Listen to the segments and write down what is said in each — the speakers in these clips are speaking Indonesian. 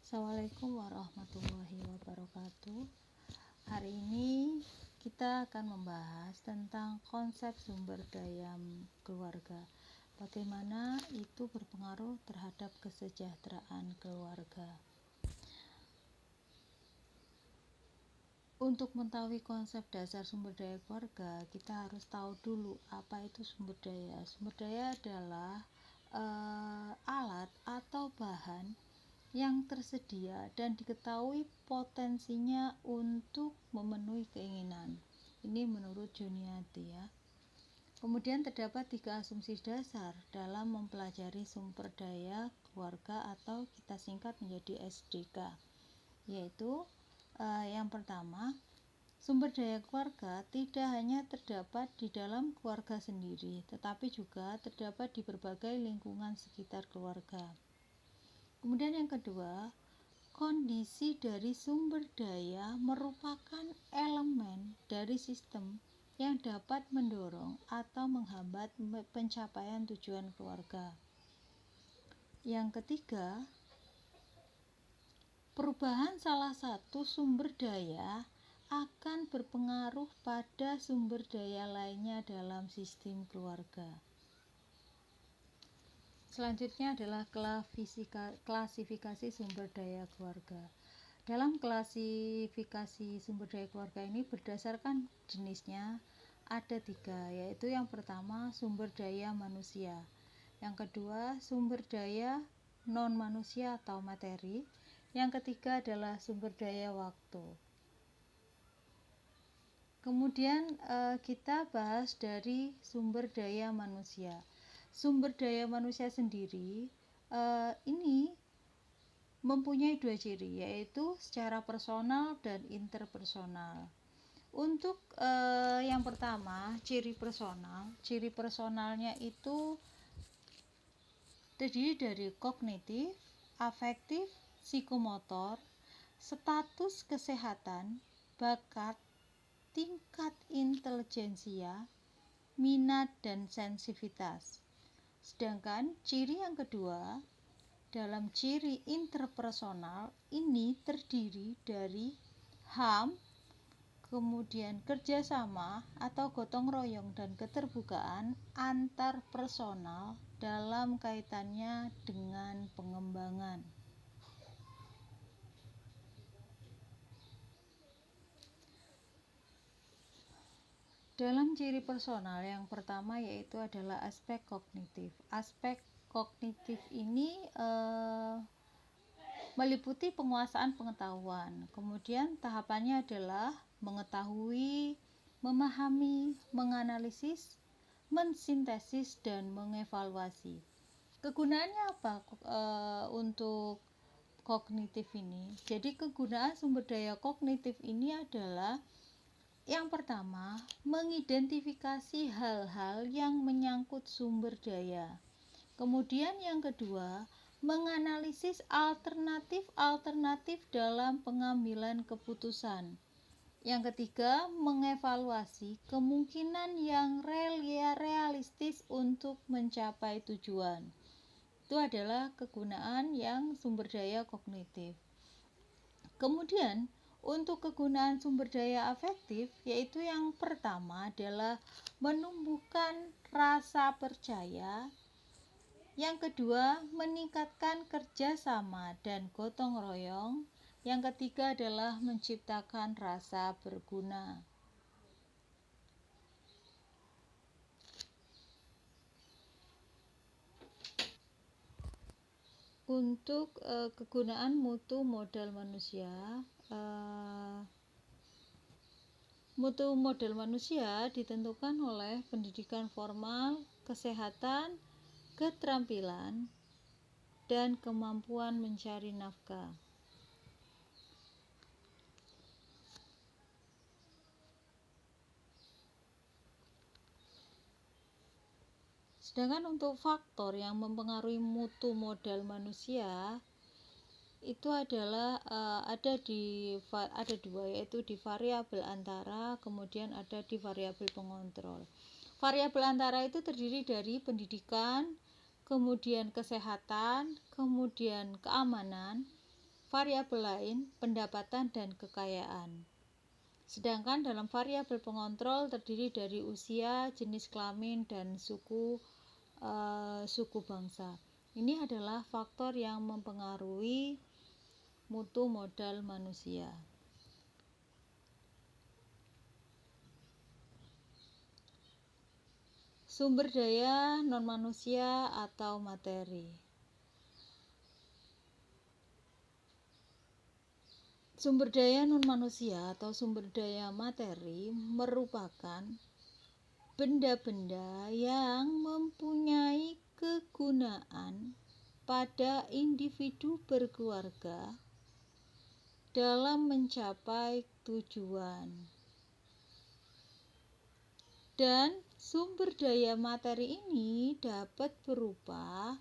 Assalamualaikum warahmatullahi wabarakatuh. Hari ini kita akan membahas tentang konsep sumber daya keluarga. Bagaimana itu berpengaruh terhadap kesejahteraan keluarga. Untuk mengetahui konsep dasar sumber daya keluarga, kita harus tahu dulu apa itu sumber daya. Sumber daya adalah alat atau bahan yang tersedia dan diketahui potensinya untuk memenuhi keinginan. Ini menurut Juniati ya. Kemudian terdapat 3 asumsi dasar dalam mempelajari sumber daya keluarga atau kita singkat menjadi SDK, yaitu yang pertama, sumber daya keluarga tidak hanya terdapat di dalam keluarga sendiri, tetapi juga terdapat di berbagai lingkungan sekitar keluarga. Kemudian yang kedua, kondisi dari sumber daya merupakan elemen dari sistem yang dapat mendorong atau menghambat pencapaian tujuan keluarga. Yang ketiga, perubahan salah satu sumber daya akan berpengaruh pada sumber daya lainnya dalam sistem keluarga. Selanjutnya adalah klasifikasi sumber daya keluarga. Dalam klasifikasi sumber daya keluarga ini berdasarkan jenisnya ada 3, yaitu yang pertama sumber daya manusia, yang kedua sumber daya non manusia atau materi, yang ketiga adalah sumber daya waktu. Kemudian kita bahas dari sumber daya manusia. Sumber daya manusia sendiri ini mempunyai 2 ciri, yaitu secara personal dan interpersonal. Untuk yang pertama, ciri personalnya itu terdiri dari kognitif, afektif, psikomotor, status kesehatan, bakat, tingkat intelijensia, minat dan sensitivitas. Sedangkan ciri yang kedua, dalam ciri interpersonal ini terdiri dari HAM, kemudian kerjasama atau gotong royong dan keterbukaan antar personal dalam kaitannya dengan pengembangan. Dalam ciri personal yang pertama yaitu adalah aspek kognitif. Aspek kognitif ini meliputi penguasaan pengetahuan. Kemudian tahapannya adalah mengetahui, memahami, menganalisis, mensintesis dan mengevaluasi. Kegunaannya apa untuk kognitif ini? Jadi kegunaan sumber daya kognitif ini adalah yang pertama, mengidentifikasi hal-hal yang menyangkut sumber daya. Kemudian yang kedua, menganalisis alternatif dalam pengambilan keputusan. Yang ketiga, mengevaluasi kemungkinan yang realistis untuk mencapai tujuan. Itu adalah kegunaan yang sumber daya kognitif. Kemudian untuk kegunaan sumber daya afektif, yaitu yang pertama adalah menumbuhkan rasa percaya, yang kedua meningkatkan kerjasama dan gotong royong, yang ketiga adalah menciptakan rasa berguna. Untuk kegunaan mutu modal manusia, mutu modal manusia ditentukan oleh pendidikan formal, kesehatan, keterampilan, dan kemampuan mencari nafkah. Sedangkan untuk faktor yang mempengaruhi mutu modal manusia itu adalah ada 2, yaitu di variabel antara, kemudian ada di variabel pengontrol. Variabel antara itu terdiri dari pendidikan, kemudian kesehatan, kemudian keamanan, variabel lain, pendapatan dan kekayaan. Sedangkan dalam variabel pengontrol terdiri dari usia, jenis kelamin, dan suku bangsa. Ini adalah faktor yang mempengaruhi mutu modal manusia. Sumber daya non-manusia atau materi. Sumber daya non-manusia atau sumber daya materi merupakan benda-benda yang mempunyai kegunaan pada individu berkeluarga dalam mencapai tujuan. Dan sumber daya materi ini dapat berupa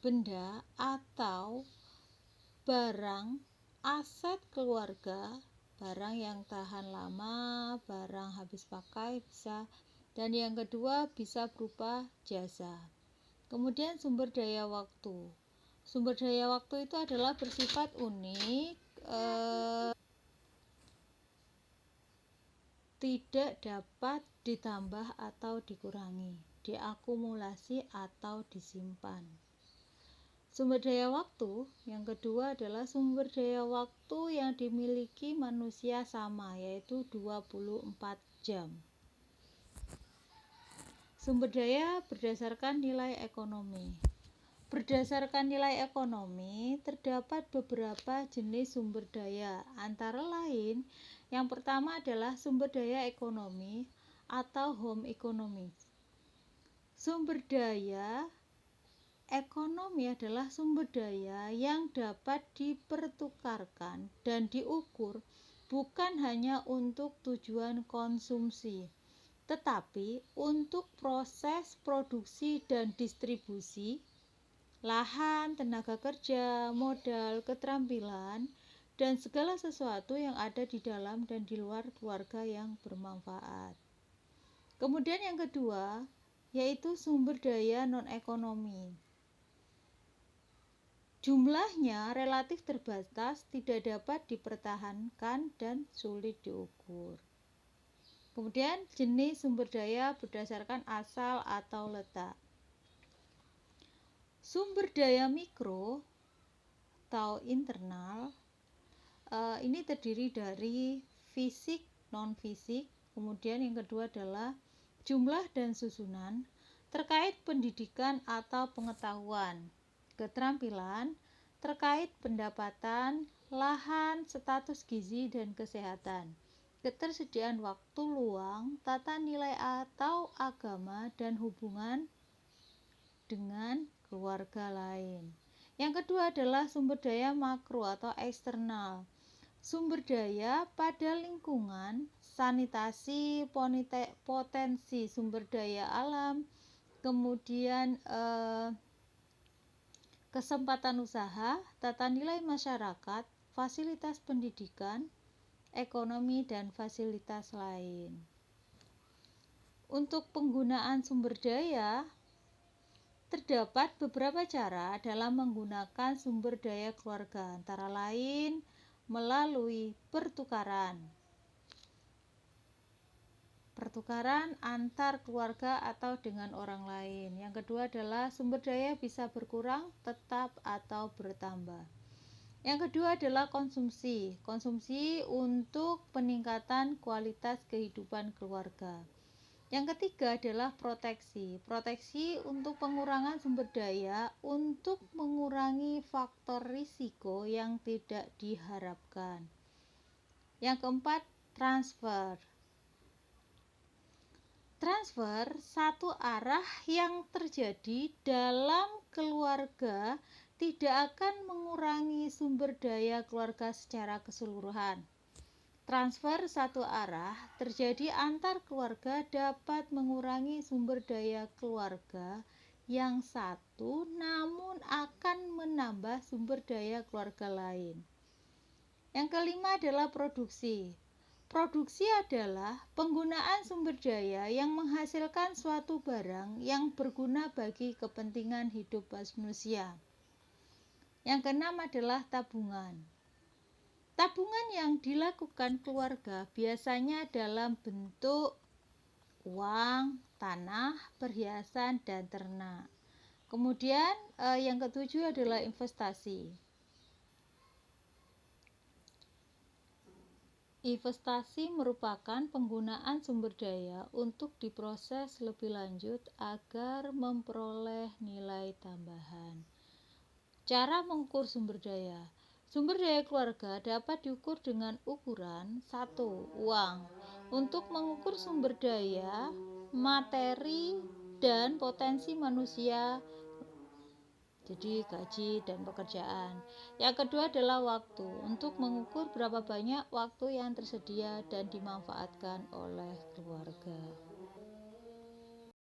benda atau barang aset keluarga, barang yang tahan lama, barang habis pakai bisa, dan yang kedua bisa berupa jasa. Kemudian sumber daya waktu. Sumber daya waktu itu adalah bersifat unik, tidak dapat ditambah atau dikurangi, diakumulasi atau disimpan. Sumber daya waktu yang kedua adalah sumber daya waktu yang dimiliki manusia sama, yaitu 24 jam. Sumber daya berdasarkan nilai ekonomi. Berdasarkan nilai ekonomi, terdapat beberapa jenis sumber daya, antara lain yang pertama adalah sumber daya ekonomi atau home economics. Sumber daya ekonomi adalah sumber daya yang dapat dipertukarkan dan diukur bukan hanya untuk tujuan konsumsi, tetapi untuk proses produksi dan distribusi, lahan, tenaga kerja, modal, keterampilan, dan segala sesuatu yang ada di dalam dan di luar keluarga yang bermanfaat. Kemudian yang kedua, yaitu sumber daya non-ekonomi. Jumlahnya relatif terbatas, tidak dapat dipertahankan, dan sulit diukur. Kemudian jenis sumber daya berdasarkan asal atau letak. Sumber daya mikro atau internal ini terdiri dari fisik, non-fisik. Kemudian yang kedua adalah jumlah dan susunan terkait pendidikan atau pengetahuan, keterampilan terkait pendapatan, lahan, status gizi dan kesehatan, ketersediaan waktu luang, tata nilai atau agama, dan hubungan dengan keluarga lain. Yang kedua adalah sumber daya makro atau eksternal. Sumber daya pada lingkungan, sanitasi, potensi sumber daya alam, kemudian kesempatan usaha, tata nilai masyarakat, fasilitas pendidikan, ekonomi, dan fasilitas lain. Untuk penggunaan sumber daya, terdapat beberapa cara dalam menggunakan sumber daya keluarga, antara lain melalui pertukaran antar keluarga atau dengan orang lain. Yang kedua adalah sumber daya bisa berkurang, tetap, atau bertambah. Yang kedua adalah konsumsi untuk peningkatan kualitas kehidupan keluarga. Yang ketiga adalah proteksi untuk pengurangan sumber daya untuk mengurangi faktor risiko yang tidak diharapkan. Yang keempat, transfer satu arah yang terjadi dalam keluarga tidak akan mengurangi sumber daya keluarga secara keseluruhan. Transfer satu arah terjadi antar keluarga dapat mengurangi sumber daya keluarga yang satu, namun akan menambah sumber daya keluarga lain. Yang kelima adalah produksi. Produksi adalah penggunaan sumber daya yang menghasilkan suatu barang yang berguna bagi kepentingan hidup manusia. Yang keenam adalah tabungan. Tabungan yang dilakukan keluarga biasanya dalam bentuk uang, tanah, perhiasan, dan ternak. Kemudian yang ketujuh adalah investasi. Investasi merupakan penggunaan sumber daya untuk diproses lebih lanjut agar memperoleh nilai tambahan. Cara mengukur sumber daya. Sumber daya keluarga dapat diukur dengan ukuran 1. Uang. Untuk mengukur sumber daya, materi, dan potensi manusia, jadi gaji dan pekerjaan. Yang kedua adalah waktu, untuk mengukur berapa banyak waktu yang tersedia dan dimanfaatkan oleh keluarga.